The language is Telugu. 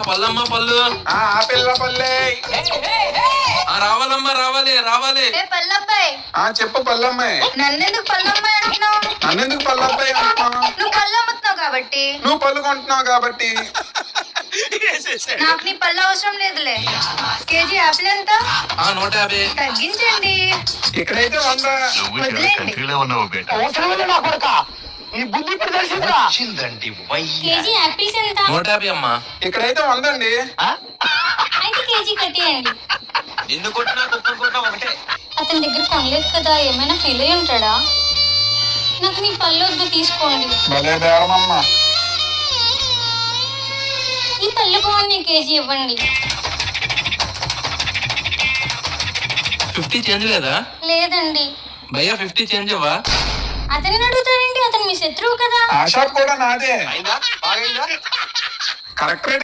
పల్లమ్మ పళ్ళు. ఆ పిల్ల పల్లె. రావాలమ్మా, రావాలి రావాలి. పల్లబ్బాయి. చెప్పు పల్లమ్మాయి. నన్నెందుకు పల్లమ్మాయి అంటున్నావు? నన్నెందుకు పల్లబ్బాయి అంటున్నావు? నువ్వు పళ్ళు అమ్ముతున్నావు కాబట్టి. నువ్వు పళ్ళు కొంటున్నావు కాబట్టి. నాకు నీ పళ్ళు అవసరం లేదులే. కేజీ యాపిల్ ఎంత? 150. తగ్గించండి. ఇక్కడైతే 100. వదిలేండి. కేజీ యాపిల్స్ ఎంత? 150 అమ్మా. ఇక్కడైతే 100 అండి. అయితే కేజీ కట్టేయండి. ఎందుకు కొట్టినా కుక్కను కొట్టినా ఒకటే. అతని దగ్గర కొనలేదు కదా, ఏమైనా ఫీల్ అయ్యి ఉంటాడా? నాకు నీ పళ్ళు వద్దు, తీసుకోండి. భలే బేరమమ్మా. ఈ పళ్ళు బాగున్నాయి, కేజీ ఇవ్వండి. 50 చేంజ్ లేదా? లేదండి. భయ్యా 50 చేంజ్ ఇవ్వా? అతన్ని అడుగుతారండి, అతను మీ శత్రువు కదా. ఆ షాప్ కూడా నాదే. Correct rate